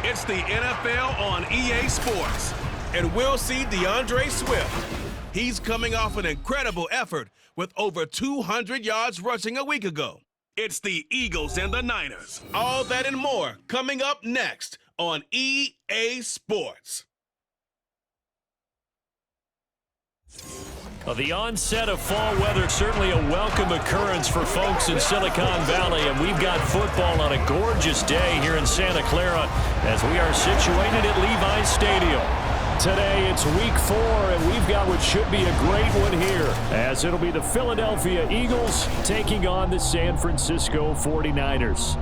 It's the NFL on EA Sports, and we'll see DeAndre Swift. He's coming off an incredible effort with over 200 yards rushing a week ago. It's the Eagles and the Niners. All that and more coming up next on EA Sports. Well, the onset of fall weather, certainly a welcome occurrence for folks in Silicon Valley, and we've got football on a gorgeous day here in Santa Clara as we are situated at Levi's Stadium. Today it's week 4, and we've got what should be a great one here, as it'll be the Philadelphia Eagles taking on the San Francisco 49ers.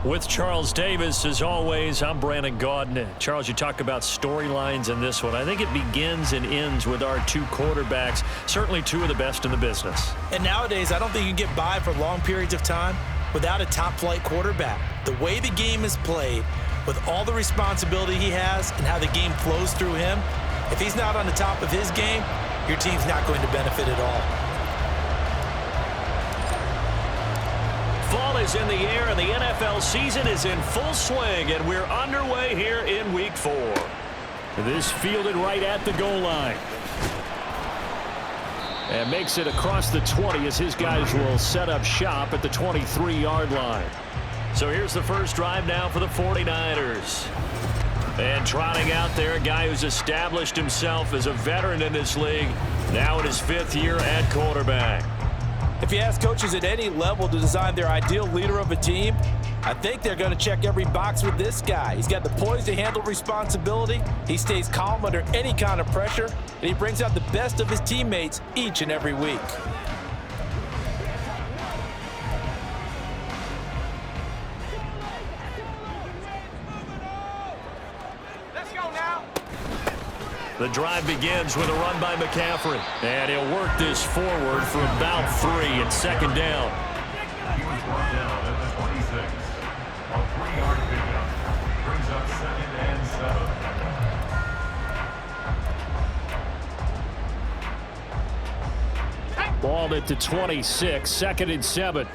With Charles Davis, as always, I'm Brandon Gaudin. Charles, you talk about storylines in this one. I think it begins and ends with our two quarterbacks, certainly two of the best in the business. And nowadays, I don't think you can get by for long periods of time without a top-flight quarterback. The way the game is played, with all the responsibility he has and how the game flows through him, if he's not on the top of his game, your team's not going to benefit at all. Fall is in the air, and the NFL season is in full swing, and we're underway here in Week 4. This fielded right at the goal line. And makes it across the 20 as his guys will set up shop at the 23-yard line. So here's the first drive now for the 49ers. And trotting out there, a guy who's established himself as a veteran in this league, now in his 5th year at quarterback. If you ask coaches at any level to design their ideal leader of a team, I think they're going to check every box with this guy. He's got the poise to handle responsibility. He stays calm under any kind of pressure, and he brings out the best of his teammates each and every week. The drive begins with a run by McCaffrey. And he'll work this forward for about 3 and second down. He was brought down at the 26. A 3-yard pickup brings up 2nd and 7. Ball at the 26, 2nd and 7.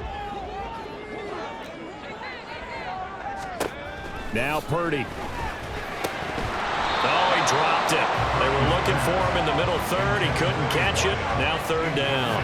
Now Purdy. Oh, he dropped it. They were looking for him in the middle third. He couldn't catch it. Now 3rd down.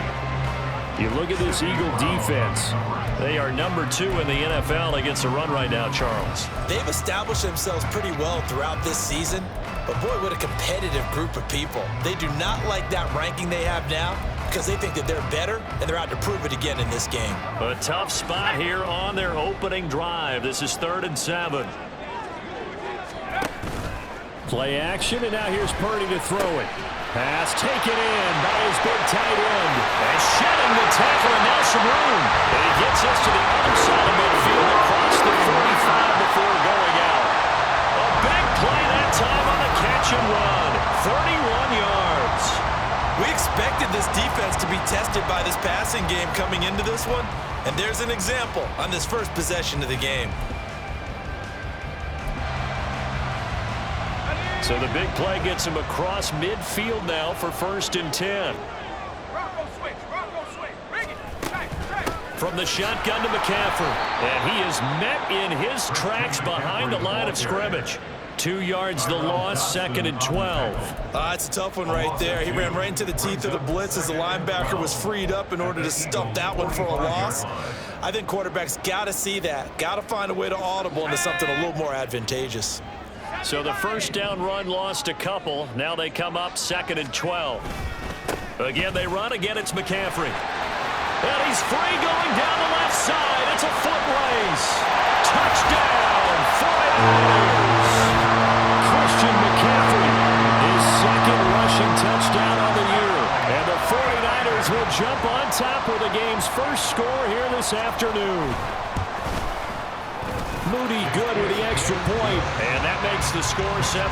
You look at this Eagle defense. They are number 2 in the NFL against the run right now, Charles. They've established themselves pretty well throughout this season, but boy, what a competitive group of people. They do not like that ranking they have now because they think that they're better, and they're out to prove it again in this game. A tough spot here on their opening drive. This is 3rd and 7. Play action, and now here's Purdy to throw it. Pass taken in by his big tight end. And shedding the tackle, and now some room. And he gets us to the other side of midfield across the 45 before going out. A big play that time on the catch and run. 31 yards. We expected this defense to be tested by this passing game coming into this one, and there's an example on this first possession of the game. So the big play gets him across midfield now for 1st and 10. From the shotgun to McCaffrey. And he is met in his tracks behind the line of scrimmage. 2 yards the loss, 2nd and 12. It's a tough one right there. He ran right into the teeth of the blitz as the linebacker was freed up in order to stuff that one for a loss. I think quarterbacks got to see that. Got to find a way to audible into something a little more advantageous. So the first down run lost a couple. Now they come up 2nd and 12. Again, they run. Again, it's McCaffrey. And he's free going down the left side. It's a foot race. Touchdown, 49ers. Christian McCaffrey, his 2nd rushing touchdown on the year. And the 49ers will jump on top with the game's first score here this afternoon. Moody good with the extra point. And that makes the score 7-0.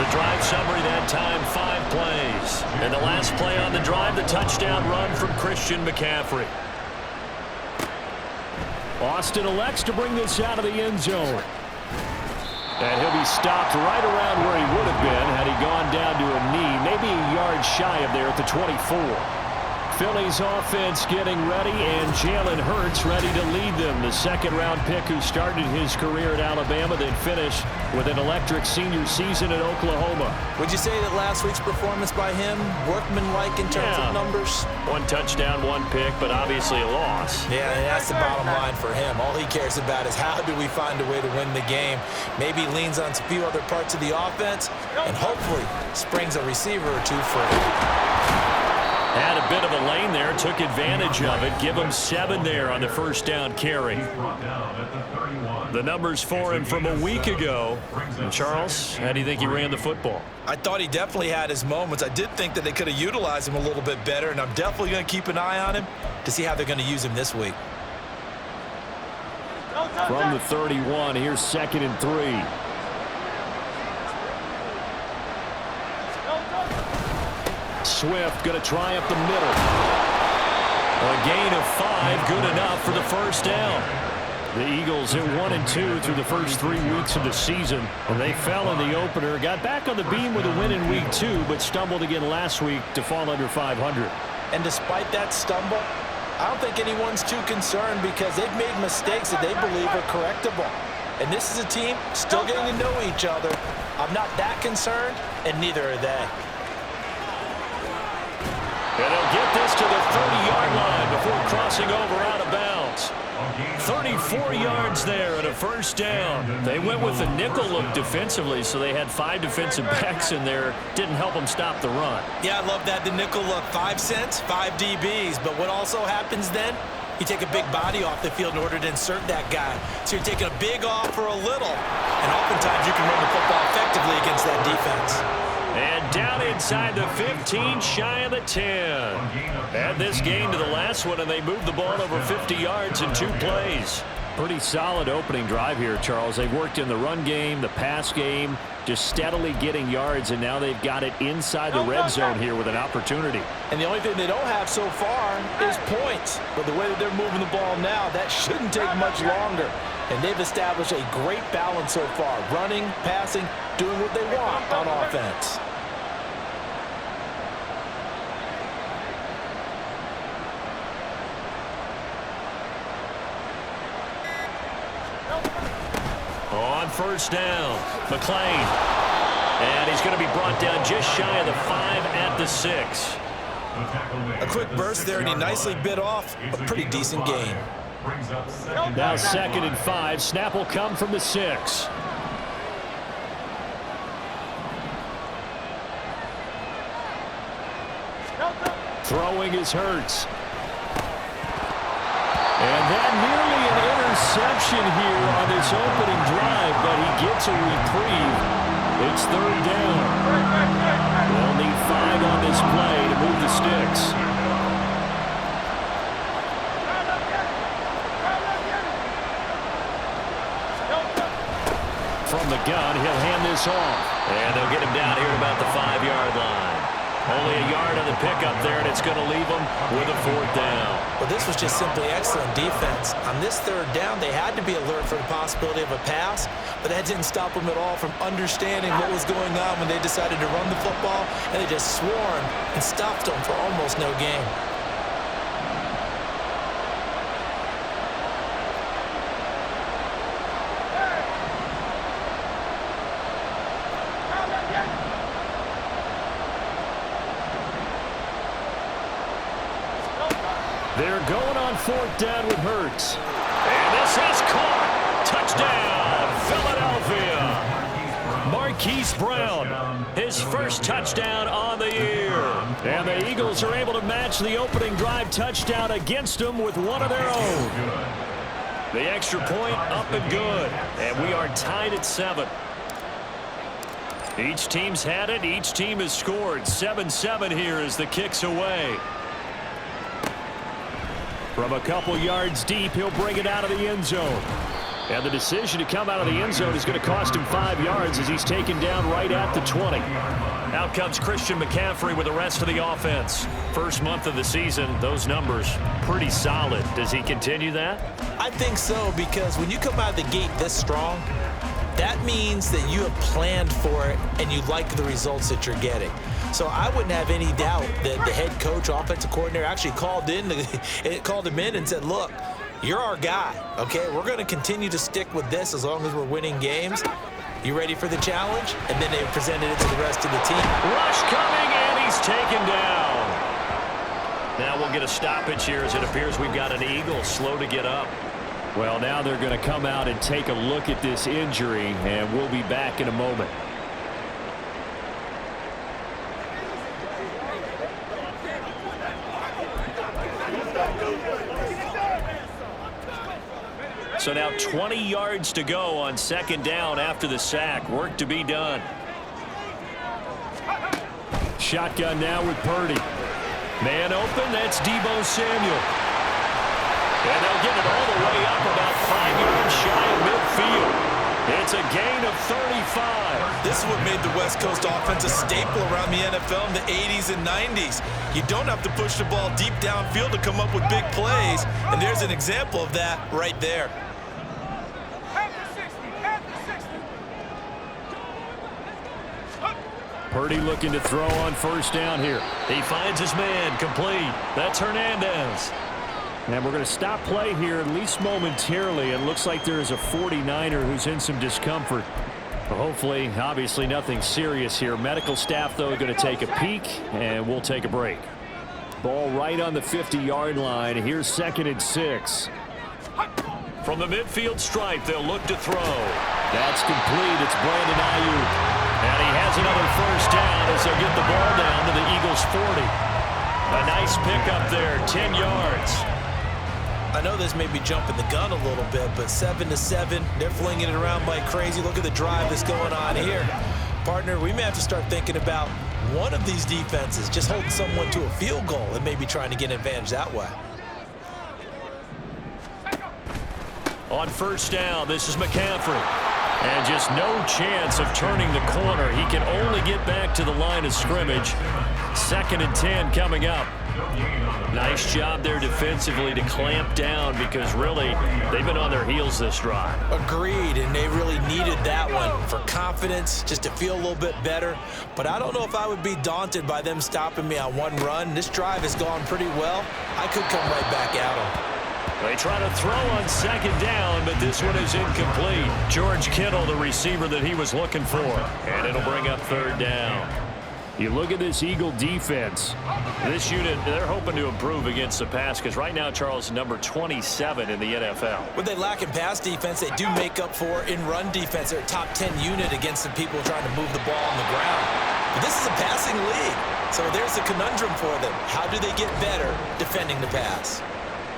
The drive summary that time, 5 plays. And the last play on the drive, the touchdown run from Christian McCaffrey. Austin elects to bring this out of the end zone. And he'll be stopped right around where he would have been had he gone down to a knee, maybe a yard shy of there at the 24. Phillies offense getting ready, and Jalen Hurts ready to lead them. The second-round pick who started his career at Alabama, then finished with an electric senior season at Oklahoma. Would you say that last week's performance by him, workmanlike in terms of numbers? 1 touchdown, 1 pick, but obviously a loss. Yeah, and that's the bottom line for him. All he cares about is how do we find a way to win the game. Maybe leans on a few other parts of the offense, and hopefully springs a receiver or two free. Had a bit of a lane there, took advantage of it. Give him 7 there on the first down carry. The numbers for him from a week ago. And Charles, how do you think he ran the football? I thought he definitely had his moments. I did think that they could have utilized him a little bit better, and I'm definitely going to keep an eye on him to see how they're going to use him this week. From the 31, here's 2nd and 3. Swift going to try up the middle. A gain of 5, good enough for the first down. The Eagles at 1-2 through the first 3 weeks of the season. And they fell in the opener, got back on the beam with a win in week 2, but stumbled again last week to fall under 500. And despite that stumble, I don't think anyone's too concerned because they've made mistakes that they believe are correctable. And this is a team still getting to know each other. I'm not that concerned, and neither are they. And they'll get this to the 30-yard line before crossing over out of bounds. 34 yards there and a first down. They went with a nickel look defensively, so they had 5 defensive backs in there. Didn't help them stop the run. Yeah, I love that. The nickel look, 5 cents, 5 DBs. But what also happens then? You take a big body off the field in order to insert that guy. So you're taking a big off for a little. And oftentimes you can run the football effectively against that defense. And down inside the 15, shy of the 10. Add this gain to the last one, and they moved the ball over 50 yards in 2 plays. Pretty solid opening drive here, Charles. They've worked in the run game, the pass game, just steadily getting yards, and now they've got it inside the red zone here with an opportunity. And the only thing they don't have so far is points. But the way that they're moving the ball now, that shouldn't take much longer. And they've established a great balance so far. Running, passing, doing what they want on offense. On first down, McClain. And he's going to be brought down just shy of the 5 at the 6. A quick burst there, and he nicely bit off a pretty decent gain. Now 2nd and 5. Snap will come from the 6. Throwing is Hurts. And that nearly an interception here on this opening drive, but he gets a reprieve. It's 3rd down. They'll need 5 on this play to move the sticks. From the gun, he'll hand this off. And they'll get him down here at about the 5-yard line. Only a yard on the pickup there, and it's going to leave them with a 4th down. Well, this was just simply excellent defense. On this 3rd down, they had to be alert for the possibility of a pass, but that didn't stop them at all from understanding what was going on when they decided to run the football, and they just swarmed and stopped them for almost no gain. They're going on 4th down with Hurts. And this is caught. Touchdown, Philadelphia. Marquise Brown, his first touchdown on the year. And the Eagles are able to match the opening drive touchdown against them with one of their own. The extra point up and good. And we are tied at 7. Each team's had it. Each team has scored. 7-7 here as the kick's away. From a couple yards deep, he'll bring it out of the end zone. And the decision to come out of the end zone is going to cost him 5 yards as he's taken down right at the 20. Out comes Christian McCaffrey with the rest of the offense. First month of the season, those numbers pretty solid. Does he continue that? I think so, because when you come out of the gate this strong, that that means that you have planned for it and you like the results that you're getting. So I wouldn't have any doubt that the head coach, offensive coordinator actually called him in and said, look, you're our guy, okay? We're going to continue to stick with this as long as we're winning games. You ready for the challenge? And then they presented it to the rest of the team. Rush coming, and he's taken down. Now we'll get a stoppage here as it appears we've got an Eagle slow to get up. Well, now they're going to come out and take a look at this injury, and we'll be back in a moment. So now 20 yards to go on second down after the sack. Work to be done. Shotgun now with Purdy. Man open, that's Deebo Samuel. And they'll get it all the way up about 5 yards shy of midfield. It's a gain of 35. This is what made the West Coast offense a staple around the NFL in the 80s and 90s. You don't have to push the ball deep downfield to come up with big plays, and there's an example of that right there. Purdy looking to throw on first down here. He finds his man, complete. That's Hernandez. And we're going to stop play here at least momentarily. It looks like there is a 49er who's in some discomfort. But hopefully, obviously nothing serious here. Medical staff, though, going to take a peek, and we'll take a break. Ball right on the 50-yard line. Here's 2nd and 6. From the midfield stripe, they'll look to throw. That's complete. It's Brandon Ayuk. And he has another first down as they'll get the ball down to the Eagles' 40. A nice pickup there, 10 yards. I know this may be jumping the gun a little bit, but 7-7, they're flinging it around like crazy. Look at the drive that's going on here. Partner, we may have to start thinking about one of these defenses just holding someone to a field goal and maybe trying to get an advantage that way. On first down, this is McCaffrey. And just no chance of turning the corner. He can only get back to the line of scrimmage. 2nd and 10 coming up. Nice job there defensively to clamp down because really they've been on their heels this drive. Agreed, and they really needed that one for confidence, just to feel a little bit better. But I don't know if I would be daunted by them stopping me on one run. This drive has gone pretty well. I could come right back at them. They try to throw on second down, but this one is incomplete. George Kittle, the receiver that he was looking for. And it'll bring up third down. You look at this Eagle defense. This unit, they're hoping to improve against the pass because right now, Charles, number 27 in the NFL. When they lack in pass defense, they do make up for in run defense. They're a top 10 unit against the people trying to move the ball on the ground. But this is a passing league. So there's a conundrum for them. How do they get better defending the pass?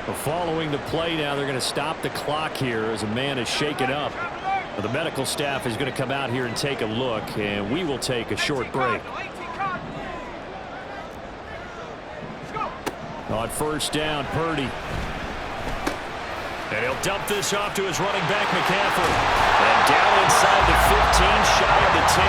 Well, following the play now, they're going to stop the clock here as a man is shaken up. The medical staff is going to come out here and take a look, and we will take a short break. On first down, Purdy. And he'll dump this off to his running back, McCaffrey. And down inside the 15, shy of the 10.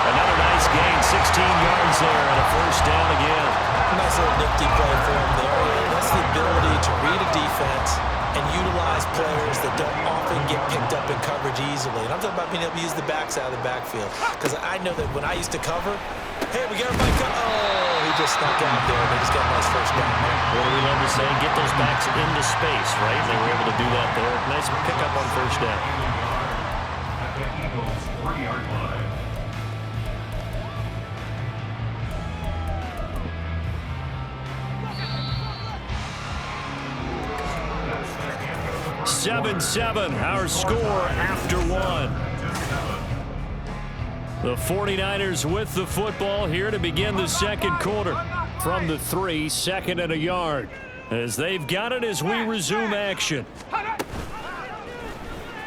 Another nice gain, 16 yards there, and a first down again. Nice little nifty play for him there. That's the ability to read a defense and utilize players that don't often get picked up in coverage easily. And I'm talking about being able to use the backs out of the backfield. Because I know that when I used to cover, hey, we got everybody oh, he just snuck out there, and they just got a nice first down. What do we love to say? Get those backs into space, right? They were able to do that there. Nice pickup on first down. At the Eagles' 3-yard line. 7-7, our score after one. The 49ers with the football here to begin the second quarter. From the 3, 2nd and a yard. As they've got it as we resume action.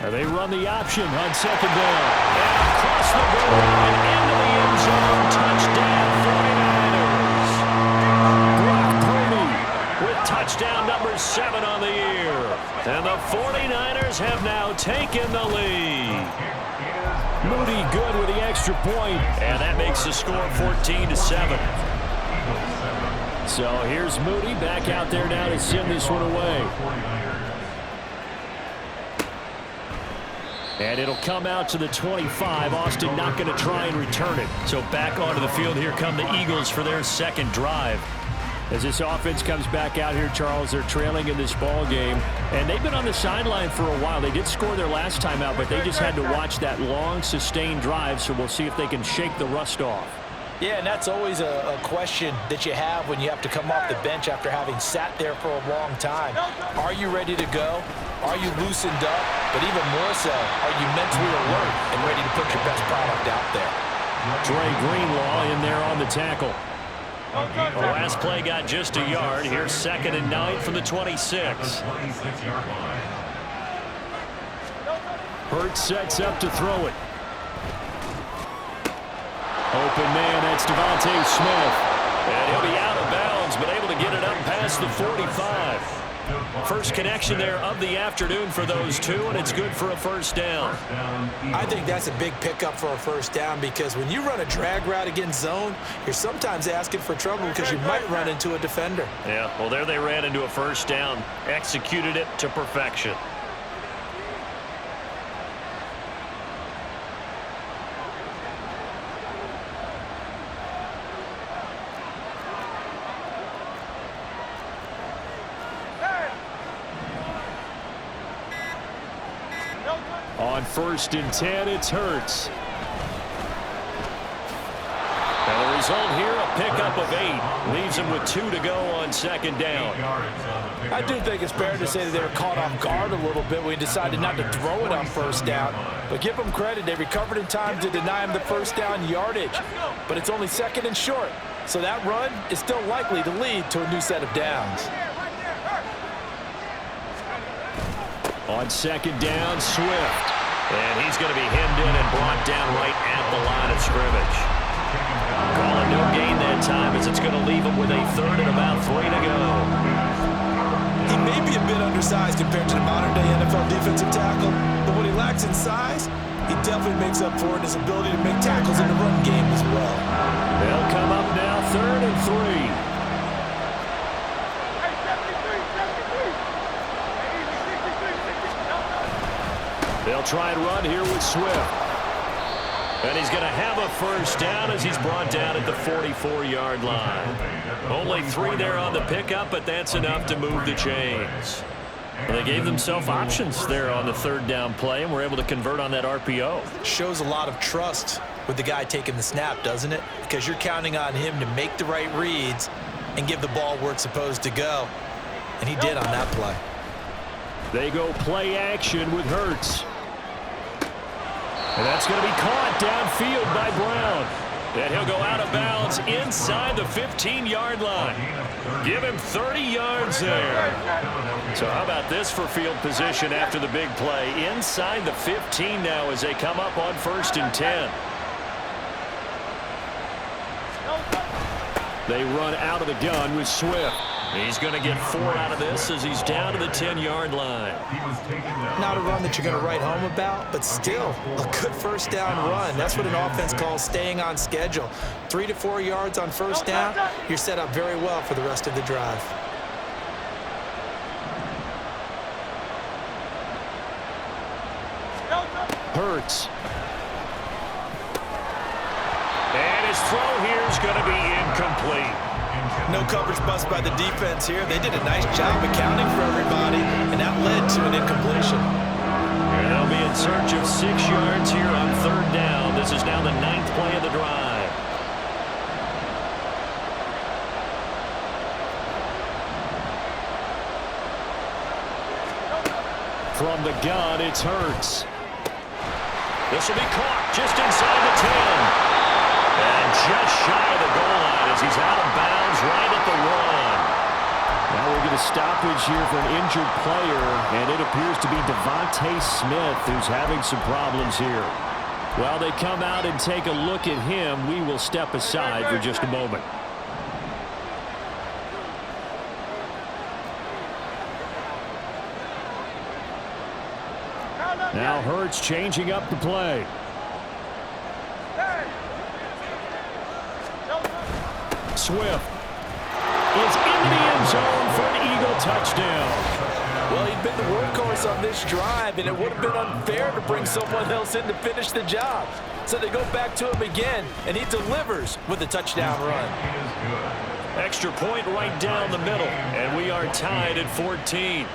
And they run the option on second down. And across the goal line into the end zone. Touchdown 49ers. Brock Purdy with touchdown number 7 on the year. And the 49ers have now taken the lead. Moody good with the extra point. And that makes the score 14-7. So here's Moody back out there now to send this one away. And it'll come out to the 25. Austin not going to try and return it. So back onto the field, here come the Eagles for their second drive. As this offense comes back out here, Charles, they're trailing in this ball game. And they've been on the sideline for a while. They did score their last time out, but they just had to watch that long, sustained drive. So we'll see if they can shake the rust off. Yeah, and that's always a question that you have when you have to come off the bench after having sat there for a long time. Are you ready to go? Are you loosened up? But even more so, are you mentally alert and ready to put your best product out there? Dre Greenlaw in there on the tackle. The last play got just a yard. Here's 2nd and 9 from the 26. Hurts sets up to throw it. Open man, that's Devontae Smith. And he'll be out of bounds, but able to get it up past the 45. First connection there of the afternoon for those two, and it's good for a first down. I think that's a big pickup for a first down because when you run a drag route against zone, you're sometimes asking for trouble because you might run into a defender. Yeah, well, there they ran into a first down. Executed it to perfection. On 1st and 10, it's Hurts. And the result here, a pickup of 8. Leaves him with 2 to go on 2nd down. I do think it's fair to say that they were caught off guard a little bit when he decided not to throw it on 1st down. But give them credit, they recovered in time to deny him the first down yardage. But it's only 2nd and short, so that run is still likely to lead to a new set of downs. On 2nd down, Swift. And he's going to be hemmed in and brought down right at the line of scrimmage. Calling no gain that time as it's going to leave him with a 3rd and about 3 to go. He may be a bit undersized compared to the modern-day NFL defensive tackle, but what he lacks in size, he definitely makes up for it in his ability to make tackles in the run game as well. They'll come up now 3rd and 3. They'll try and run here with Swift. And he's going to have a first down as he's brought down at the 44-yard line. Only 3 there on the pickup, but that's enough to move the chains. Well, they gave themselves options there on the 3rd down play, and were able to convert on that RPO. Shows a lot of trust with the guy taking the snap, doesn't it? Because you're counting on him to make the right reads and give the ball where it's supposed to go. And he did on that play. They go play action with Hurts. And that's going to be caught downfield by Brown. And he'll go out of bounds inside the 15-yard line. Give him 30 yards there. So how about this for field position after the big play? Inside the 15 now as they come up on 1st and 10. They run out of the gun with Swift. He's going to get 4 out of this as he's down to the 10-yard line. Not a run that you're going to write home about, but still a good first down run. That's what an offense calls staying on schedule. 3 to 4 yards on first down, you're set up very well for the rest of the drive. Hurts. And his throw here is going to be incomplete. No coverage bust by the defense here. They did a nice job accounting for everybody, and that led to an incompletion. And they'll be in search of 6 yards here on 3rd down. This is now the 9th play of the drive. From the gun, it's Hurts. This will be caught just inside the 10. And just shy of the goal line as he's out of bounds right at the 1. Now we're going to stoppage here for an injured player, and it appears to be Devontae Smith who's having some problems here. While they come out and take a look at him, we will step aside for just a moment. Now Hurts changing up the play. Swift is into the end zone for an Eagle touchdown. Well, he'd been the workhorse on this drive, and it would have been unfair to bring someone else in to finish the job. So they go back to him again, and he delivers with a touchdown run. Extra point right down the middle, and we are tied at 14.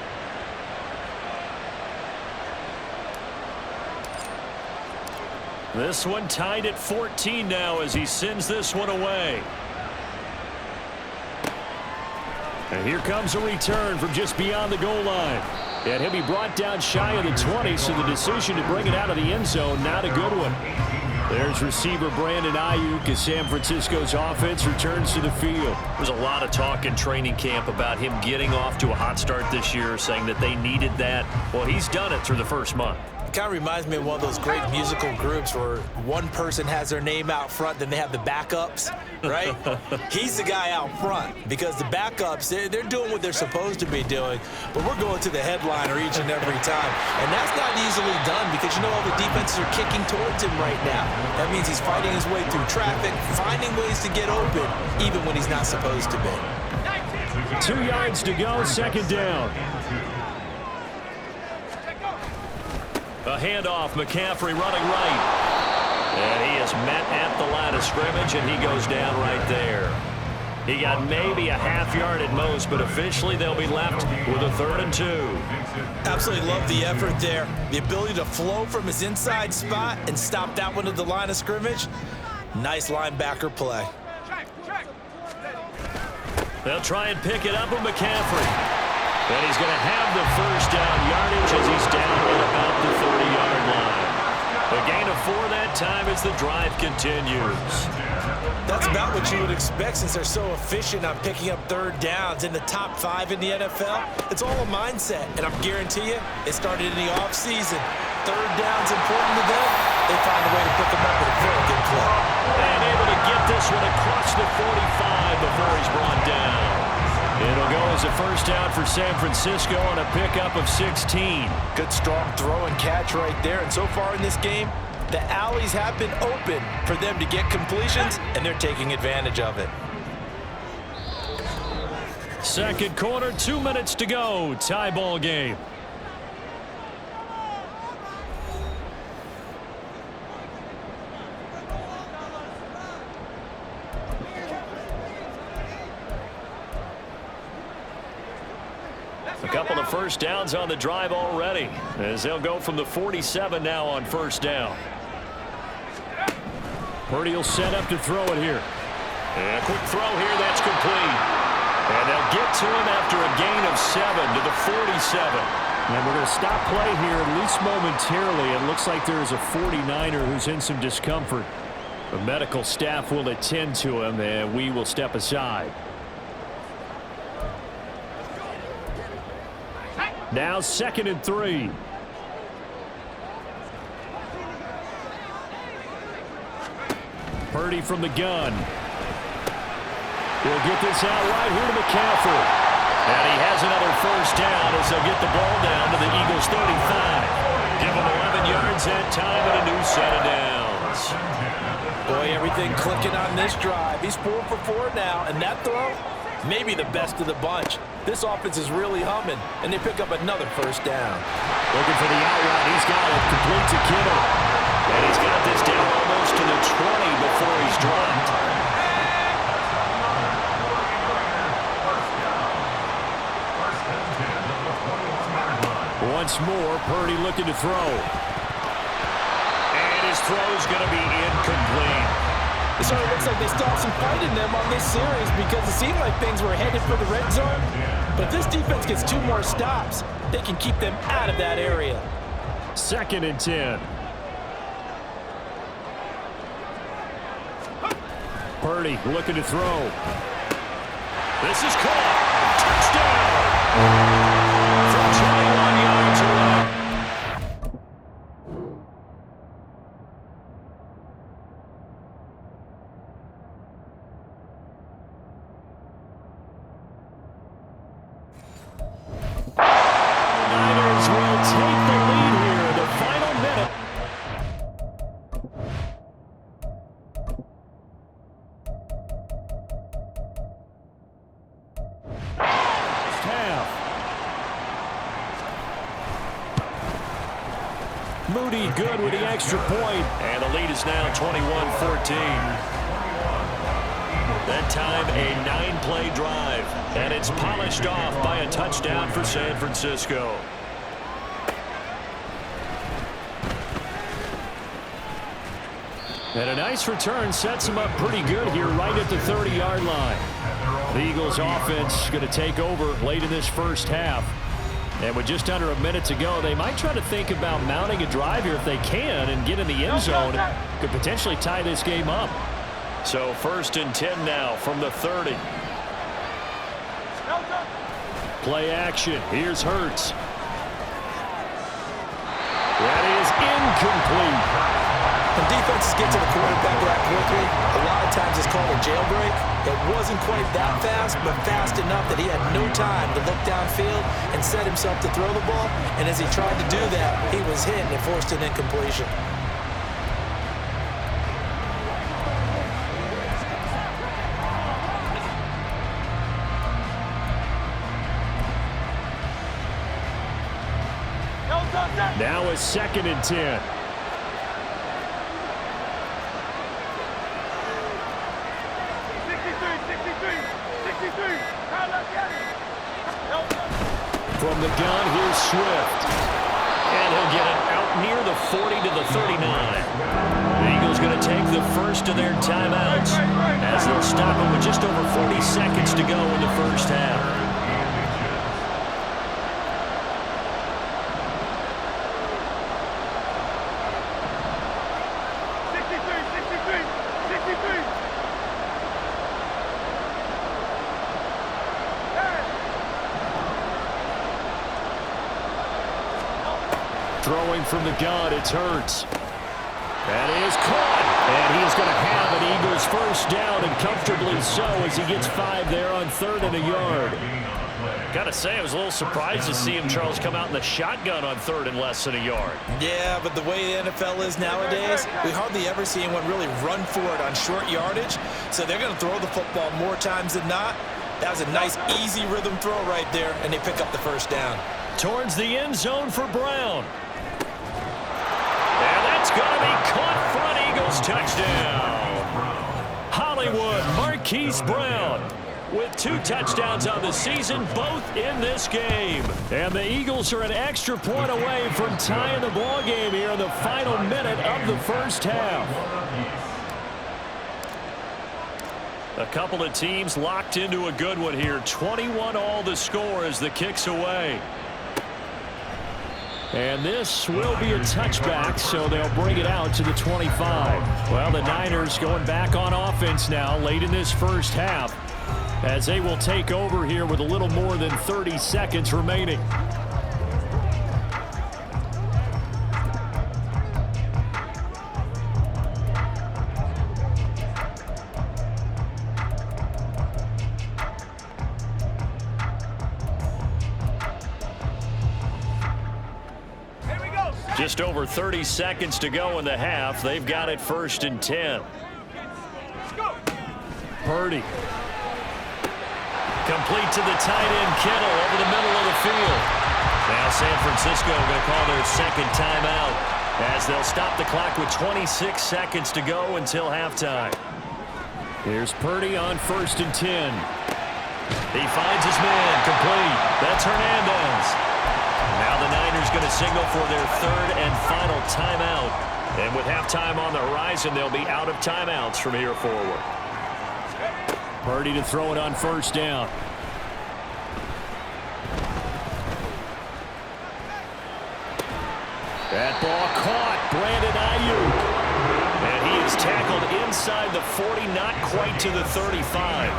This one tied at 14 now as he sends this one away. And here comes a return from just beyond the goal line. And he'll be brought down shy of the 20, so the decision to bring it out of the end zone, not a good one. There's receiver Brandon Ayuk as San Francisco's offense returns to the field. There's a lot of talk in training camp about him getting off to a hot start this year, saying that they needed that. Well, he's done it through the first month. It kind of reminds me of one of those great musical groups where one person has their name out front, then they have the backups, right? He's the guy out front because the backups, they're doing what they're supposed to be doing, but we're going to the headliner each and every time. And that's not easily done because, you know, all the defenses are kicking towards him right now. That means he's fighting his way through traffic, finding ways to get open, even when he's not supposed to be. 2 yards to go, second down. A handoff, McCaffrey running right. And he is met at the line of scrimmage, and he goes down right there. He got maybe a half yard at most, but officially they'll be left with a 3rd and 2. Absolutely love the effort there. The ability to flow from his inside spot and stop that one at the line of scrimmage. Nice linebacker play. They'll try and pick it up with McCaffrey. And he's going to have the first down yardage as he's down at about the 30-yard line. A gain of 4 that time as the drive continues. That's about what you would expect since they're so efficient on picking up 3rd downs in the top 5 in the NFL. It's all a mindset, and I guarantee you it started in the offseason. 3rd down's important to them. They find a way to pick them up with a very good play. And able to get this one across the 45 before he's brought down. It'll go as a first down for San Francisco on a pickup of 16. Good strong throw and catch right there. And so far in this game, the alleys have been open for them to get completions, and they're taking advantage of it. Second quarter, 2 minutes to go. Tie ball game. A couple of first downs on the drive already as they'll go from the 47 now on first down. Purdy will set up to throw it here. And a quick throw here, that's complete. And they'll get to him after a gain of 7 to the 47. And we're going to stop play here, at least momentarily. It looks like there is a 49er who's in some discomfort. The medical staff will attend to him, and we will step aside. Now 2nd and 3. Purdy from the gun. He'll get this out right here to McCaffrey. And he has another first down as they'll get the ball down to the Eagles' 35. Give him 11 yards that time and a new set of downs. Boy, everything clicking on this drive. He's 4 for 4 now, and that throw, maybe the best of the bunch. This offense is really humming, and they pick up another first down. Looking for the out route. He's got it. Complete to Kittle. And he's got this down almost to the 20 before he's dropped. Once more, Purdy looking to throw. And his throw's going to be incomplete. It sort of looks like they still have some fight in them on this series because it seemed like things were headed for the red zone. But if this defense gets 2 more stops, they can keep them out of that area. 2nd and 10. Purdy looking to throw. This is caught. Touchdown. From 21 yards away. Niners will take the lead here. The final minute. Half. Moody good with the extra point. And the lead is now 21-14. That time a 9-play drive. And it's polished off by a touchdown for San Francisco. And a nice return sets him up pretty good here right at the 30-yard line. The Eagles offense going to take over late in this first half. And with just under a minute to go, they might try to think about mounting a drive here if they can and get in the end zone. Could potentially tie this game up. So 1st and 10 now from the 30. Play action. Here's Hurts. That is incomplete. When defenses get to the quarterback that quickly, a lot of times it's called a jailbreak. It wasn't quite that fast, but fast enough that he had no time to look downfield and set himself to throw the ball. And as he tried to do that, he was hit and it forced an incompletion. Now it's 2nd and 10. From the gun, here's Swift. And he'll get it out near the 40 to the 39. The Eagles going to take the first of their timeouts as they'll stop it with just over 40 seconds to go in the first half. Throwing from the gun, it's Hurts. That is caught. And he is going to have an Eagles first down, and comfortably so as he gets 5 there on 3rd and a yard. Got to say, I was a little surprised to see him, Charles, come out in the shotgun on 3rd and less than a yard. Yeah, but the way the NFL is nowadays, we hardly ever see anyone really run for it on short yardage. So they're going to throw the football more times than not. That was a nice, easy rhythm throw right there, and they pick up the first down. Towards the end zone for Brown. And that's going to be caught for an Eagles touchdown. Hollywood Marquise Brown with 2 touchdowns on the season, both in this game. And the Eagles are an extra point away from tying the ball game here in the final minute of the first half. A couple of teams locked into a good one here. 21 all the score as the kick's away. And this will be a touchback, so they'll bring it out to the 25. Well, the Niners going back on offense now late in this first half as they will take over here with a little more than 30 seconds remaining. Just over 30 seconds to go in the half. They've got it 1st and 10. Purdy. Complete to the tight end, Kittle, over the middle of the field. Now San Francisco going to call their second timeout as they'll stop the clock with 26 seconds to go until halftime. Here's Purdy on 1st and 10. He finds his man, complete. That's Hernandez. Now the Niners going to signal for their 3rd and final timeout. And with halftime on the horizon, they'll be out of timeouts from here forward. Purdy to throw it on 1st down. That ball caught. Brandon Ayuk. And he is tackled inside the 40, not quite to the 35.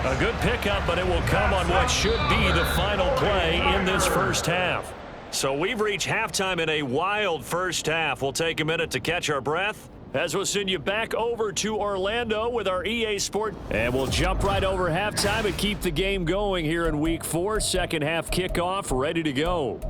A good pickup, but it will come on what should be the final play in this first half. So we've reached halftime in a wild first half. We'll take a minute to catch our breath as we'll send you back over to Orlando with our EA Sport. And we'll jump right over halftime and keep the game going here in Week 4. Second half kickoff ready to go.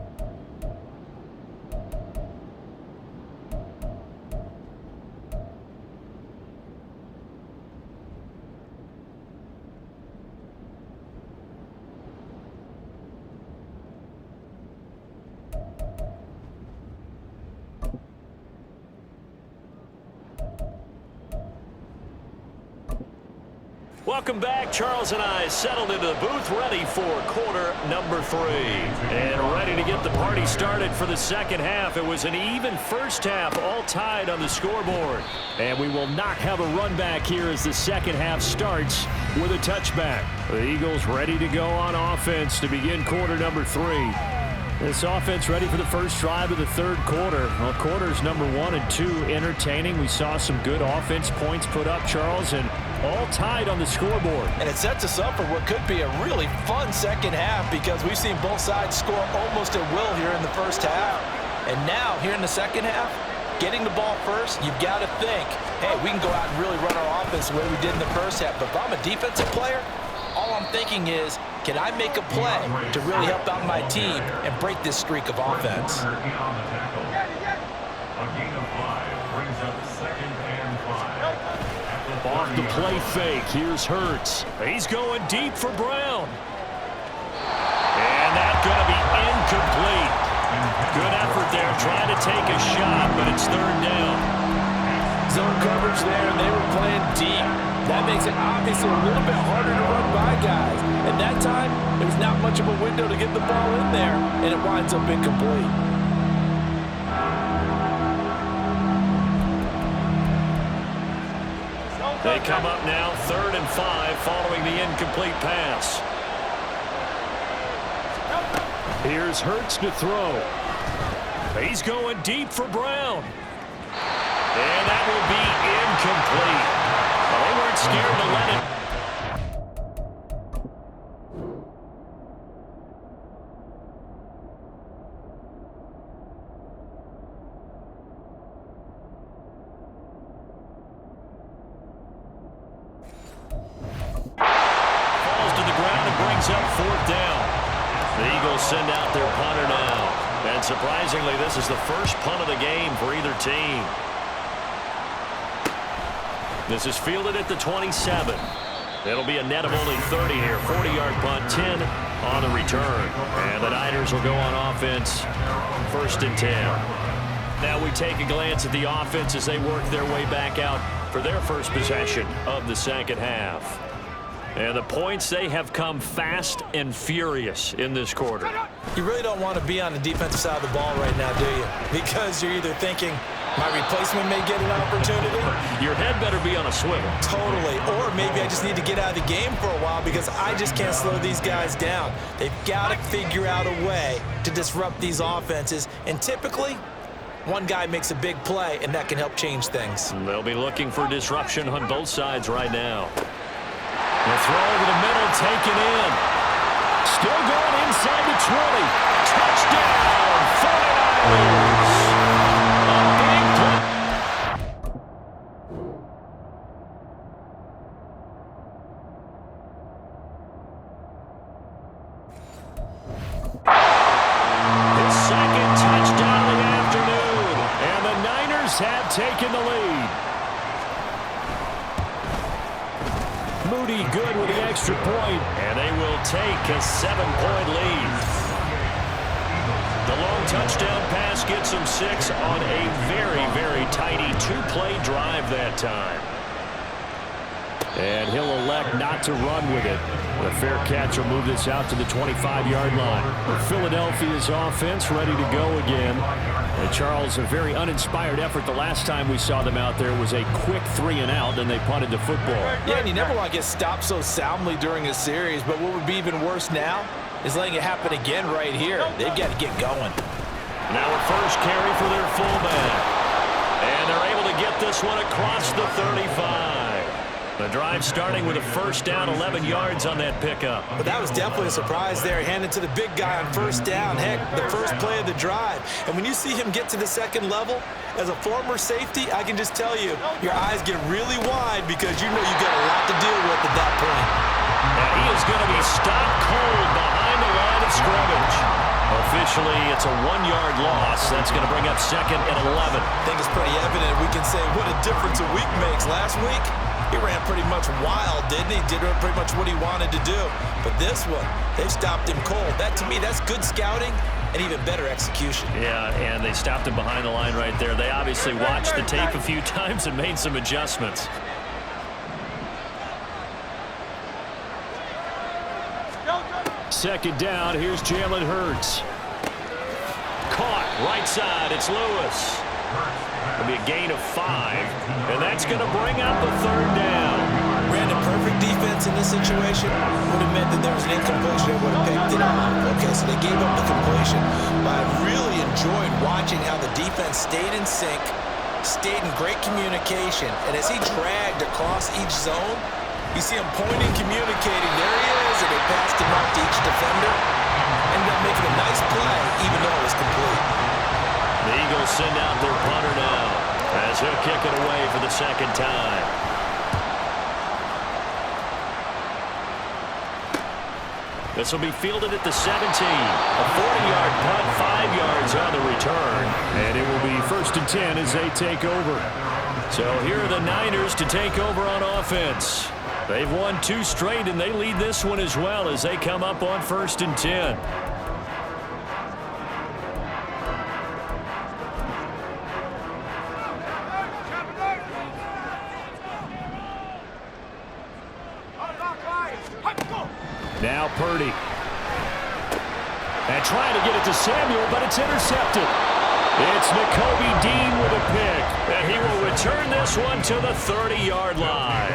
Welcome back. Charles and I settled into the booth, ready for quarter number 3. And ready to get the party started for the second half. It was an even first half, all tied on the scoreboard. And we will not have a run back here as the second half starts with a touchback. The Eagles ready to go on offense to begin quarter number 3. This offense ready for the first drive of the third quarter. Well, quarters number 1 and 2 entertaining. We saw some good offense points put up, Charles, and all tied on the scoreboard. And it sets us up for what could be a really fun second half because we've seen both sides score almost at will here in the first half. And now, here in the second half, getting the ball first, you've got to think, hey, we can go out and really run our offense the way we did in the first half. But if I'm a defensive player, all I'm thinking is, can I make a play to really help out my team and break this streak of offense? A gain of 5 brings up 2nd and 5. Off the play fake, here's Hurts. He's going deep for Brown. And that's going to be incomplete. Good effort there, trying to take a shot, but it's 3rd down. Zone coverage there, and they were playing deep. That makes it obviously a little bit harder to run by guys. At that time, there's not much of a window to get the ball in there, and it winds up incomplete. They come up now, 3rd and 5, following the incomplete pass. Here's Hurts to throw. He's going deep for Brown. And that will be incomplete. Well, they weren't scared to let it. Falls to the ground and brings up 4th down. The Eagles send out their punter now. And surprisingly, this is the first punt of the game for either team. This is fielded at the 27. It'll be a net of only 30 here. 40-yard punt, 10 on the return. And the Niners will go on offense, 1st and 10. Now we take a glance at the offense as they work their way back out for their first possession of the second half. And the points, they have come fast and furious in this quarter. You really don't want to be on the defensive side of the ball right now, do you? Because you're either thinking, my replacement may get an opportunity. Your head better be on a swivel. Totally. Or maybe I just need to get out of the game for a while because I just can't slow these guys down. They've got to figure out a way to disrupt these offenses. And typically, one guy makes a big play, and that can help change things. They'll be looking for disruption on both sides right now. The throw over the middle, taken in. Still going inside the 20. Touchdown, 49ers. A big play. His 2nd touchdown of the afternoon. And the Niners have taken the lead. Moody good with the extra point, and they will take a 7-point lead. The long touchdown pass gets them 6 on a very, very tidy 2-play drive that time. And he'll elect not to run with it. The fair catch will move this out to the 25-yard line. Philadelphia's offense ready to go again. And Charles, a very uninspired effort. The last time we saw them out there was a quick 3-and-out, and they punted the football. Yeah, and you never want to get stopped so soundly during a series, but what would be even worse now is letting it happen again right here. They've got to get going. Now a first carry for their fullback. And they're able to get this one across the 35. The drive starting with a first down, 11 yards on that pickup. But that was definitely a surprise there. Handed to the big guy on first down. Heck, the first play of the drive. And when you see him get to the second level, as a former safety, I can just tell you, your eyes get really wide because you know you've got a lot to deal with at that point. And he is going to be stopped cold behind the line of scrimmage. Officially, it's a 1-yard loss. That's going to bring up 2nd and 11. I think it's pretty evident. We can say what a difference a week makes. Last week, he ran pretty much wild, didn't he? Did pretty much what he wanted to do. But this one, they stopped him cold. That, to me, that's good scouting and even better execution. Yeah, and they stopped him behind the line right there. They obviously watched the tape a few times and made some adjustments. Second down, here's Jalen Hurts. Caught, right side, it's Lewis. It'll be a gain of 5, and that's going to bring up a third down. Brandon, perfect defense in this situation would have meant that there was an incompletion. They would have picked it off. Okay, so they gave up the completion. But I really enjoyed watching how the defense stayed in sync, stayed in great communication, and as he dragged across each zone, you see him pointing, communicating. There he is, and they passed him off to each defender. Ended up making a nice play, even though it was complete. The Eagles send out their punter now as he'll kick it away for the second time. This will be fielded at the 17. A 40-yard punt, 5 yards on the return. And it will be 1st and 10 as they take over. So here are the Niners to take over on offense. They've won 2 straight, and they lead this one as well as they come up on 1st and 10. Now Purdy. And trying to get it to Samuel, but it's intercepted. It's Nakobe Dean with a pick. And he will return this one to the 30-yard line.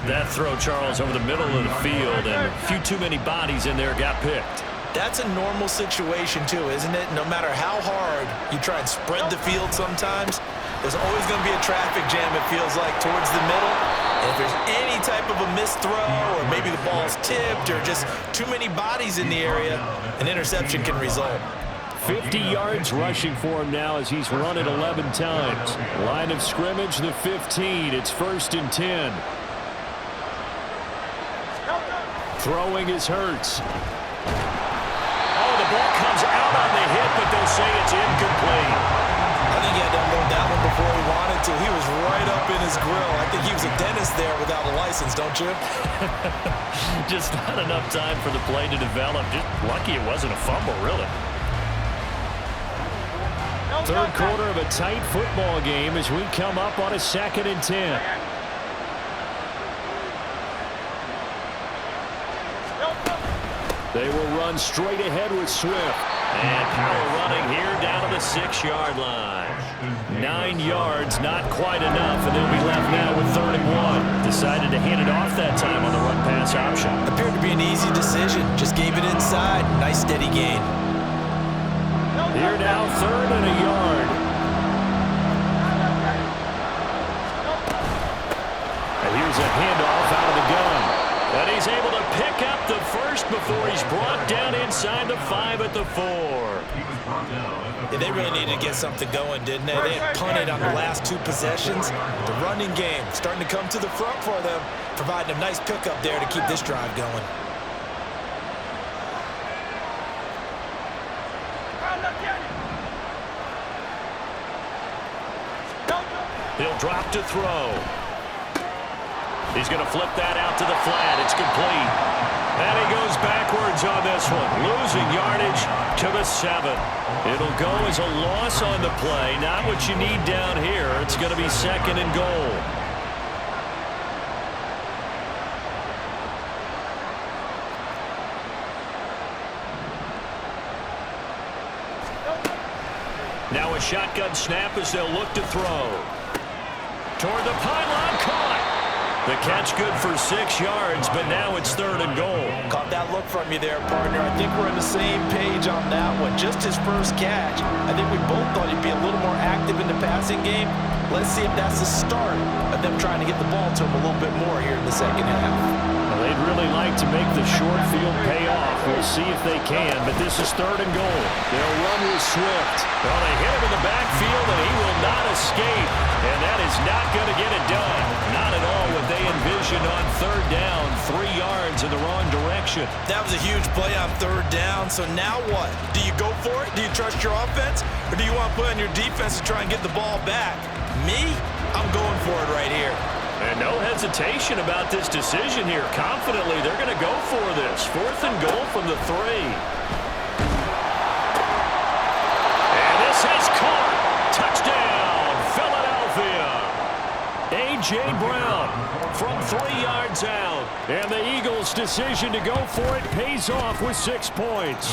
That throw, Charles, over the middle of the field, and a few too many bodies in there got picked. That's a normal situation, too, isn't it? No matter how hard you try and spread the field sometimes, there's always going to be a traffic jam, it feels like, towards the middle. And if there's any type of a missed throw, or maybe the ball's tipped, or just too many bodies in the area, an interception can result. 50 yards rushing for him now as he's run it 11 times. Line of scrimmage, the 15. It's 1st and 10. Throwing is Hurts. Oh, the ball comes out on the hit, but they'll say it's incomplete. I think he had to unload that one before he wanted to. He was right up in his grill. I think he was a dentist there without a license, don't you? Just not enough time for the play to develop. Just lucky it wasn't a fumble, really. Third quarter of a tight football game as we come up on a 2nd and 10. They will run straight ahead with Swift. And power running here down to the 6-yard line. 9 yards, not quite enough, and they'll be left now with 3rd and 1. Decided to hand it off that time on the run-pass option. Appeared to be an easy decision. Just gave it inside. Nice steady gain. Here now, 3rd and a yard. And here's a handoff out of the gun. And he's able to pick up the first before he's brought down inside the 5 at the 4. Yeah, they really needed to get something going, didn't they? They had punted on the last 2 possessions. The running game starting to come to the front for them, providing a nice pickup there to keep this drive going. He'll drop to throw. He's going to flip that out to the flat. It's complete. And he goes backwards on this one. Losing yardage to the 7. It'll go as a loss on the play. Not what you need down here. It's going to be 2nd and goal. Now a shotgun snap as they'll look to throw. Toward the pylon, caught. The catch good for 6 yards, but now it's 3rd and goal. Caught that look from you there, partner. I think we're on the same page on that one. Just his first catch. I think we both thought he'd be a little more active in the passing game. Let's see if that's the start of them trying to get the ball to him a little bit more here in the second half. Well, they'd really like to make the short field pay off. We'll see if they can, but this is 3rd and goal. They'll run with Swift. Well, they hit him in the backfield, and he will not escape. And that is not going to get it done. Not at all what they envisioned on 3rd down. 3 yards in the wrong direction. That was a huge play on 3rd down. So now what? Do you go for it? Do you trust your offense? Or do you want to put on your defense to try and get the ball back? Me? I'm going for it right here. And no hesitation about this decision here. Confidently, they're going to go for this. 4th and goal from the 3. And this has caught. Touchdown, Philadelphia. A.J. Brown from 3 yards out. And the Eagles' decision to go for it pays off with 6 points.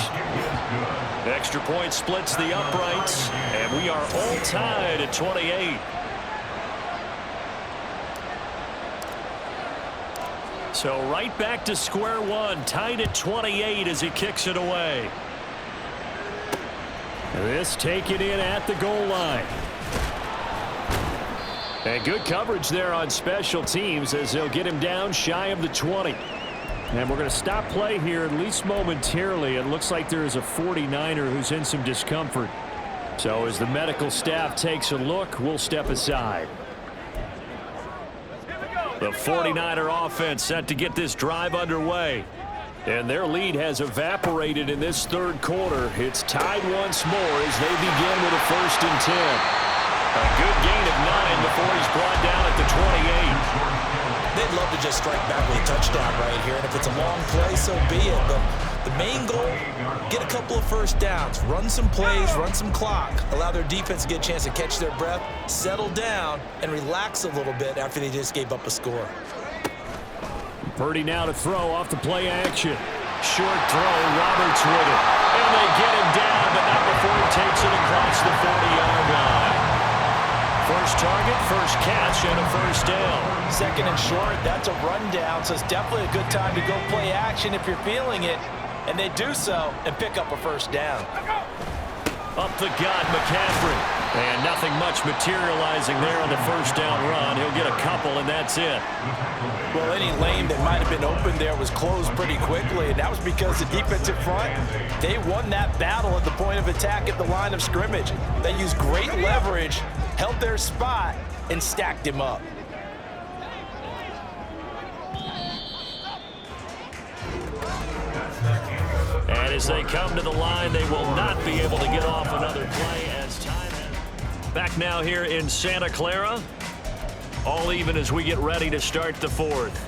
Extra point splits the uprights, and we are all tied at 28. So right back to square one, tied at 28 as he kicks it away. This taken in at the goal line. And good coverage there on special teams as they'll get him down shy of the 20. And we're going to stop play here at least momentarily. It looks like there is a 49er who's in some discomfort. So as the medical staff takes a look, we'll step aside. The 49er offense set to get this drive underway. And their lead has evaporated in this third quarter. It's tied once more as they begin with a 1st and 10. A good gain of 9 before he's brought down at the 28. They'd love to just strike back with a touchdown right here, and if it's a long play, so be it. But the main goal, get a couple of first downs, run some plays, run some clock, allow their defense to get a chance to catch their breath, settle down, and relax a little bit after they just gave up a score. Purdy now to throw off the play action. Short throw, Roberts with it. And they get him down, but not before he takes it across the 40-yard line. First target, first catch, and a 1st down. 2nd and short, that's a rundown, so it's definitely a good time to go play action if you're feeling it. And they do so and pick up a 1st down. Up the gut, McCaffrey. And nothing much materializing there on the 1st down run. He'll get a couple, and that's it. Well, any lane that might have been open there was closed pretty quickly, and that was because the defensive front, they won that battle at the point of attack at the line of scrimmage. They used great leverage, held their spot, and stacked him up. And as they come to the line, they will not be able to get off another play as time has. Back now here in Santa Clara. All even as we get ready to start the 4th.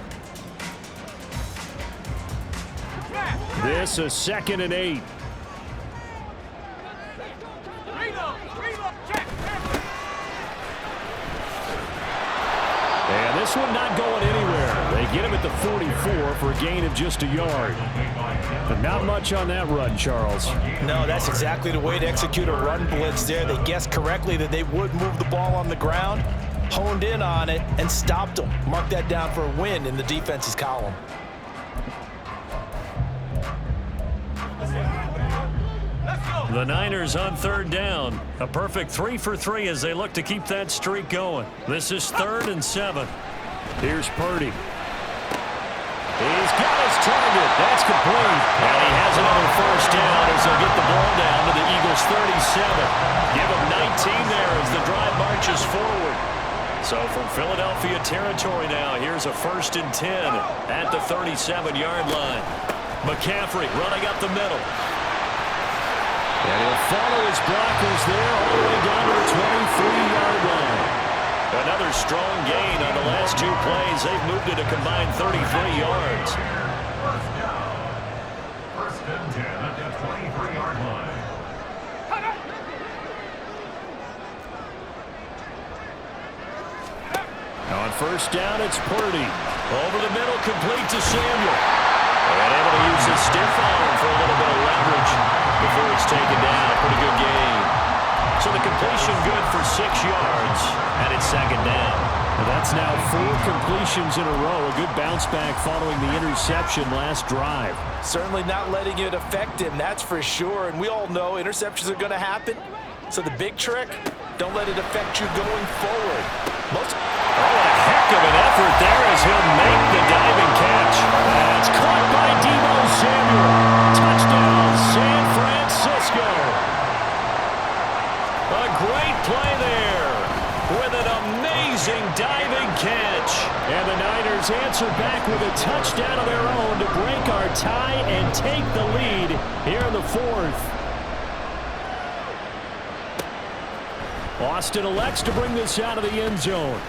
This is 2nd and 8. And this one not going anywhere. They get him at the 44 for a gain of just a yard. But not much on that run, Charles. No, that's exactly the way to execute a run blitz there. They guessed correctly that they would move the ball on the ground, honed in on it, and stopped them. Mark that down for a win in the defense's column. The Niners on 3rd down. A perfect 3 for 3 as they look to keep that streak going. This is 3rd and 7. Here's Purdy. He's got his target. That's complete. And he has another 1st down as they'll get the ball down to the Eagles' 37. Give him 19 there as the drive marches forward. So from Philadelphia territory now, here's a 1st and 10 at the 37-yard line. McCaffrey running up the middle. And he'll follow his blockers there all the way down to the 23-yard line. Another strong gain on the last 2 plays. They've moved it a combined 33 yards. 1st and 10 at the 23-yard line. On 1st down, it's Purdy. Over the middle, complete to Samuel. And able to use his stiff arm for a little bit of leverage before it's taken down. Pretty good gain. So the completion good for 6 yards, and it's 2nd down. Well, that's now 4 completions in a row. A good bounce back following the interception last drive. Certainly not letting it affect him, that's for sure. And we all know interceptions are going to happen. So the big trick, don't let it affect you going forward. Oh, what a heck of an effort there as he'll make the diving catch. That's caught by Deebo Samuel. Touchdown, San Francisco. A great play there with an amazing diving catch. And the Niners answer back with a touchdown of their own to break our tie and take the lead here in the 4th. Austin elects to bring this out of the end zone.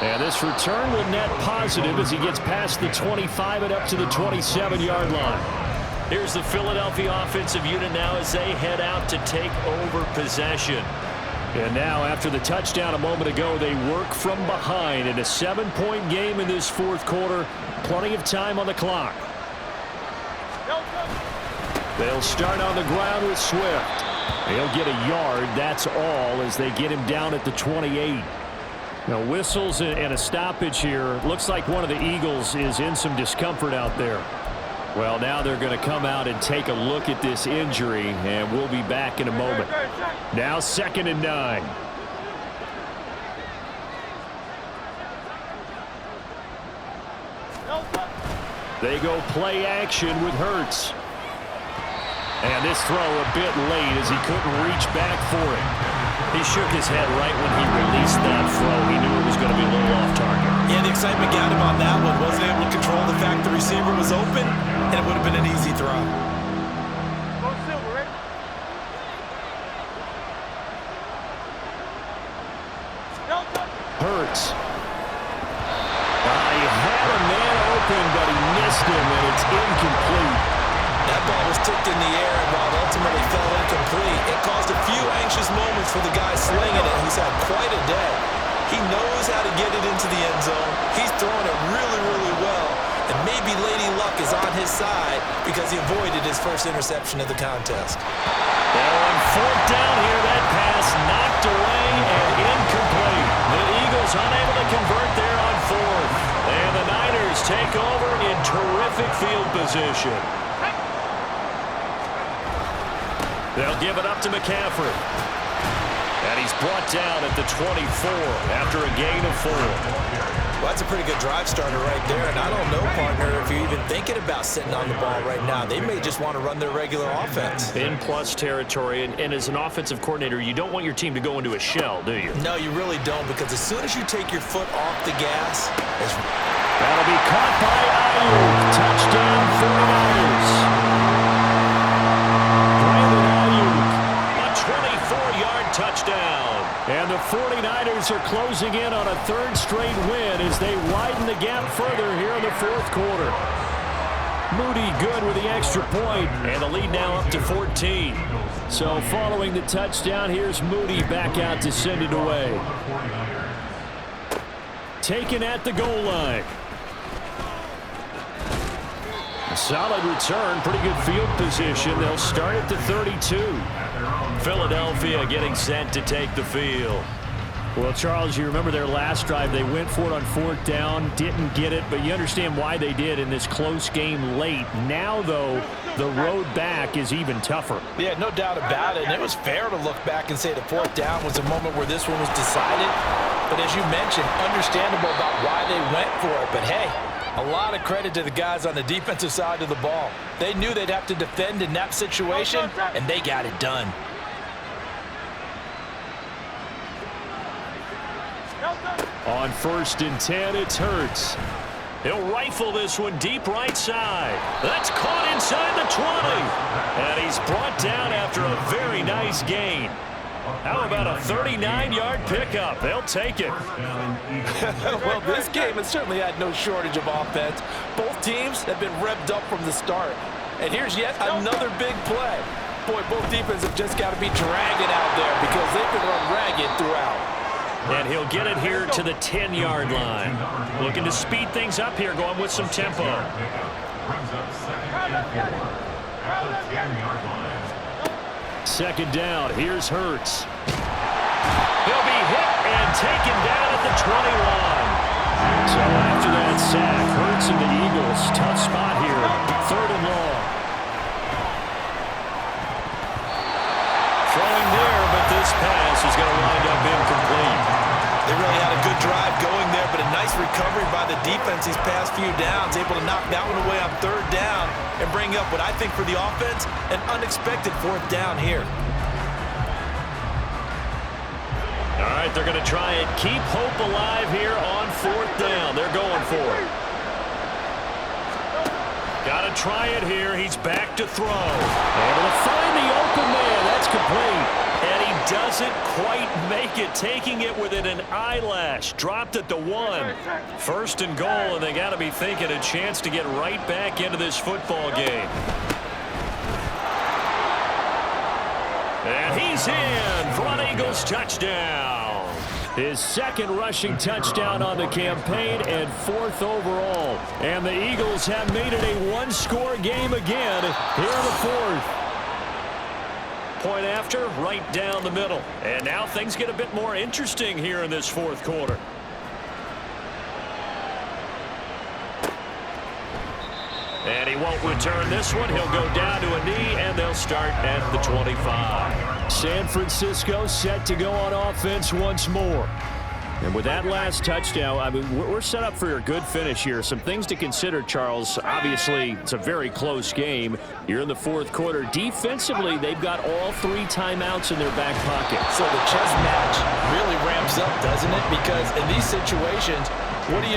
And this return will net positive as he gets past the 25 and up to the 27-yard line. Here's the Philadelphia offensive unit now as they head out to take over possession. And now, after the touchdown a moment ago, they work from behind in a 7-point game in this fourth quarter. Plenty of time on the clock. They'll start on the ground with Swift. He'll get a yard, that's all, as they get him down at the 28. Now, whistles and a stoppage here. Looks like one of the Eagles is in some discomfort out there. Well, now they're going to come out and take a look at this injury, and we'll be back in a moment. Now 2nd and 9. They go play action with Hurts. And this throw a bit late as he couldn't reach back for it. He shook his head right when he released that throw. He knew it was going to be a little off target. Yeah, the excitement got him on that one. Wasn't able to control the fact the receiver was open, and it would have been an easy throw. Hurts. He had a man open, but he missed him, and it's incomplete. That ball was tipped in the air, and while it ultimately fell incomplete, it caused a few anxious moments for the guy slinging it, who's had quite a day. He knows how to get it into the end zone. He's throwing it really, really well, and maybe Lady Luck is on his side because he avoided his first interception of the contest. They're on 4th down here. That pass knocked away and incomplete. The Eagles unable to convert there on 4th. And the Niners take over in terrific field position. They'll give it up to McCaffrey. And he's brought down at the 24 after a gain of 4. Well, that's a pretty good drive starter right there. And I don't know, partner, if you're even thinking about sitting on the ball right now. They may just want to run their regular offense. In plus territory. And as an offensive coordinator, you don't want your team to go into a shell, do you? No, you really don't, because as soon as you take your foot off the gas, that'll be caught by Ayuk. Touchdown 49ers. Touchdown. And the 49ers are closing in on a 3rd straight win as they widen the gap further here in the 4th quarter. Moody good with the extra point, and the lead now up to 14. So following the touchdown, here's Moody back out to send it away. Taken at the goal line. A solid return, pretty good field position. They'll start at the 32. Philadelphia getting set to take the field. Well, Charles, you remember their last drive. They went for it on 4th down, didn't get it, but you understand why they did in this close game late. Now, though, the road back is even tougher. Yeah, no doubt about it. And it was fair to look back and say the 4th down was a moment where this one was decided. But as you mentioned, understandable about why they went for it. But, hey, a lot of credit to the guys on the defensive side of the ball. They knew they'd have to defend in that situation, and they got it done. On 1st and 10, it's Hurts. He'll rifle this one deep right side. That's caught inside the 20. And he's brought down after a very nice gain. How about a 39-yard pickup? They'll take it. Well, this game has certainly had no shortage of offense. Both teams have been revved up from the start. And here's yet another big play. Boy, both defenses have just got to be dragging out there because they've been run ragged throughout. And he'll get it here to the 10-yard line. Looking to speed things up here, going with some tempo. Second down, here's Hurts. He'll be hit and taken down at the 21. So after that sack, Hurts and the Eagles, tough spot here, 3rd and long. Throwing there, but this pass is going to wind up incomplete. They really had a good drive going there, but a nice recovery by the defense these past few downs, able to knock that one away on 3rd down and bring up what I think for the offense, an unexpected 4th down here. All right, they're going to try and keep hope alive here on 4th down. They're going for it. Got to try it here. He's back to throw. Able to find the open man. That's complete. And he doesn't quite make it, taking it within an eyelash. Dropped at the 1. 1st and goal, and they got to be thinking a chance to get right back into this football game. And he's in for an Eagles touchdown. His second rushing touchdown on the campaign and 4th overall. And the Eagles have made it a one-score game again here in the 4th. Point after, right down the middle. And now things get a bit more interesting here in this 4th quarter. And he won't return this one. He'll go down to a knee, and they'll start at the 25. San Francisco set to go on offense once more. And with that last touchdown, I mean, we're set up for a good finish here. Some things to consider, Charles. Obviously, it's a very close game. You're in the 4th quarter. Defensively, they've got all 3 timeouts in their back pocket. So the chess match really ramps up, doesn't it? Because in these situations, what do?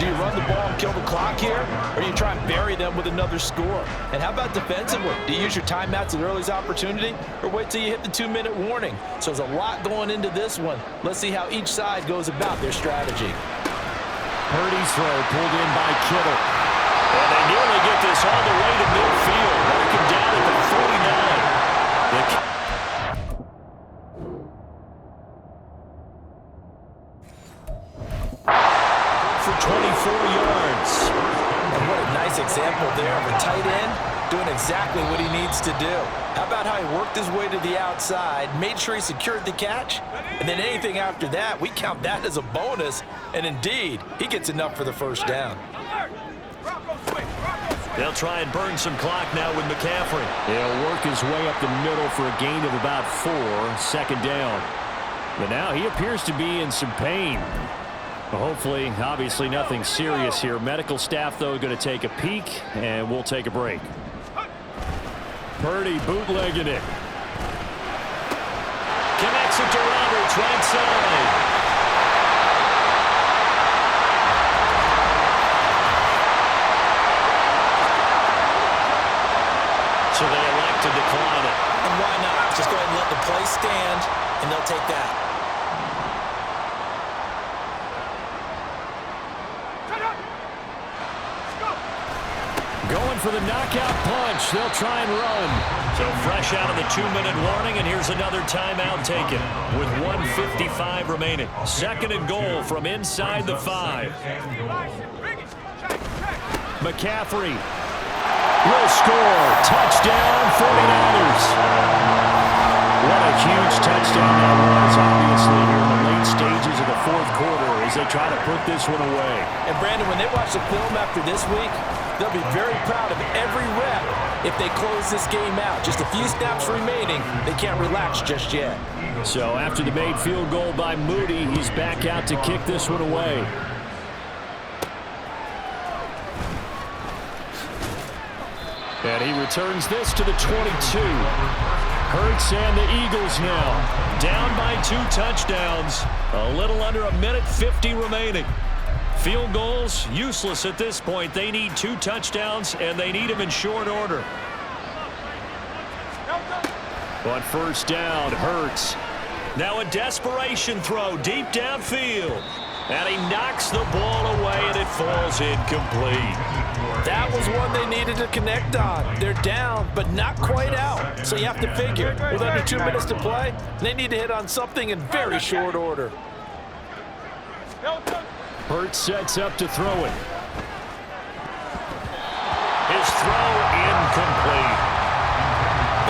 Do you run the ball and kill the clock here? Or do you try and bury them with another score? And how about defensively? Do you use your timeouts at earliest opportunity? Or wait till you hit the 2-minute warning? So there's a lot going into this one. Let's see how each side goes about their strategy. Purdy's throw pulled in by Kittle. And they nearly get this all the way to midfield. Marking down at the 49. For 24 yards. And what a nice example there of a tight end doing exactly what he needs to do. How about how he worked his way to the outside, made sure he secured the catch, and then anything after that, we count that as a bonus. And indeed, he gets enough for the first down. They'll try and burn some clock now with McCaffrey. He'll work his way up the middle for a gain of about 4, 2nd down. But now he appears to be in some pain. Hopefully, obviously nothing serious here. Medical staff, though, going to take a peek, and we'll take a break. Purdy bootlegging it. Connects it to Roberts, right side. So they elect to decline it. And why not? Just go ahead and let the play stand, and they'll take that. Going for the knockout punch. They'll try and run. So fresh out of the 2-minute warning, and here's another timeout taken with 1:55 remaining. 2nd and goal from inside the 5. McCaffrey will score. Touchdown, 49ers. What a huge touchdown that was, obviously, here in the late stages of the 4th quarter as they try to put this one away. And, Brandon, when they watch the film after this week, they'll be very proud of every rep if they close this game out. Just a few snaps remaining. They can't relax just yet. So after the made field goal by Moody, he's back out to kick this one away. And he returns this to the 22. Hurts and the Eagles now down by 2 touchdowns. A little under 1:50 remaining. Field goals, useless at this point. They need 2 touchdowns, and they need them in short order. On 1st down, Hurts. Now a desperation throw deep downfield. And he knocks the ball away, and it falls incomplete. That was one they needed to connect on. They're down, but not quite out. So you have to figure, with under 2 minutes to play, they need to hit on something in very short order. Hurts sets up to throw it. His throw incomplete.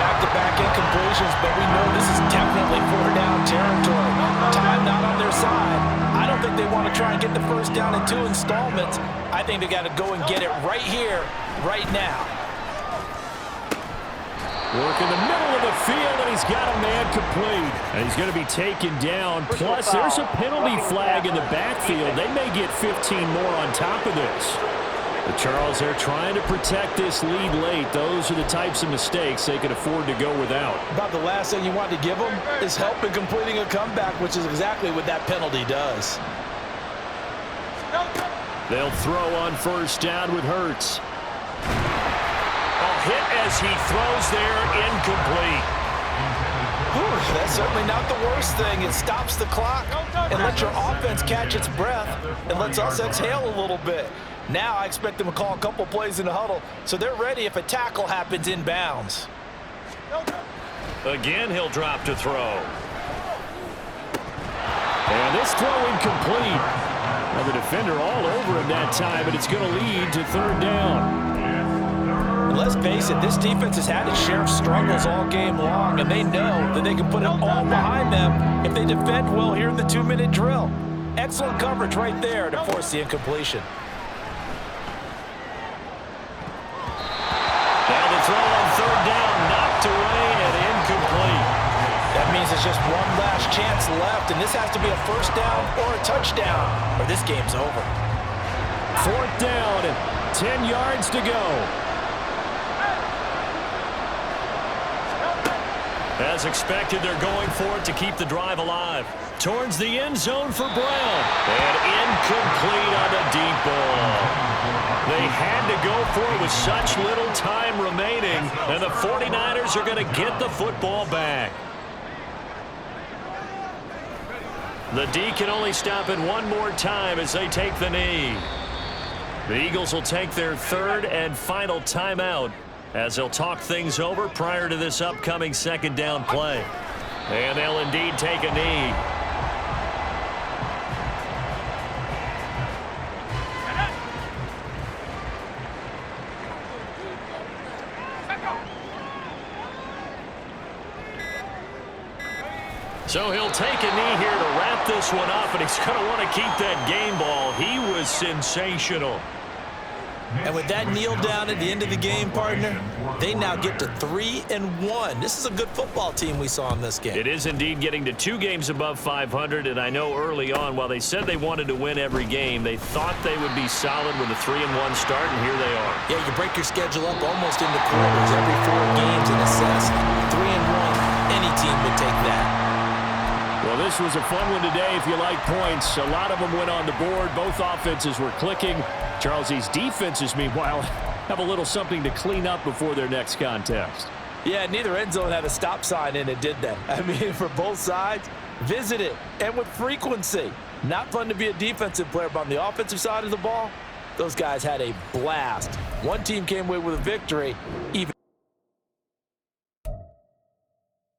Back-to-back incompletions, but we know this is definitely 4-down territory. Time not on their side. I don't think they want to try and get the first down in 2 installments. I think they got to go and get it right here, right now. Work in the middle of the field, and he's got a man complete. And he's going to be taken down. Plus, there's a penalty flag in the backfield. They may get 15 more on top of this. But Charles, they're trying to protect this lead late. Those are the types of mistakes they can afford to go without. About the last thing you want to give them is help in completing a comeback, which is exactly what that penalty does. They'll throw on 1st down with Hurts. A hit as he throws there, incomplete. Whew, that's certainly not the worst thing. It stops the clock and lets your offense catch its breath and lets us exhale a little bit. Now I expect them to call a couple plays in the huddle so they're ready if a tackle happens inbounds. Again, he'll drop to throw. And this throw incomplete. Well, the defender all over him that time, but it's going to lead to third down. And let's face it, this defense has had its share of struggles all game long, and they know that they can put it all behind them if they defend well here in the 2-minute drill. Excellent coverage right there to force the incompletion. Now the throw on third down, knocked away and incomplete. That means there's just one last chance left, and this has to be a first down or a touchdown, or this game's over. Fourth down and 10 yards to go. As expected, they're going for it to keep the drive alive. Towards the end zone for Brown. And incomplete on the deep ball. They had to go for it with such little time remaining, and the 49ers are going to get the football back. The D can only stop it one more time as they take the knee. The Eagles will take their third and final timeout as they'll talk things over prior to this upcoming second down play. And they'll indeed take a knee. So he'll take a knee here to wrap this one up, and he's going to want to keep that game ball. He was sensational. And with that kneel down at the end of the game, partner, they now get to 3-1. This is a good football team we saw in this game. It is indeed getting to 2 games above 500, and I know early on, while they said they wanted to win every game, they thought they would be solid with a 3-1 start, and here they are. Yeah, you break your schedule up almost into quarters, every 4 games in assess. 3-1, any team would take that. Well, this was a fun one today if you like points. A lot of them went on the board. Both offenses were clicking. Charles, defenses, meanwhile, have a little something to clean up before their next contest. Yeah, neither end zone had a stop sign in it, did they? I mean, for both sides, visit it, and with frequency. Not fun to be a defensive player, but on the offensive side of the ball, those guys had a blast. One team came away with a victory, even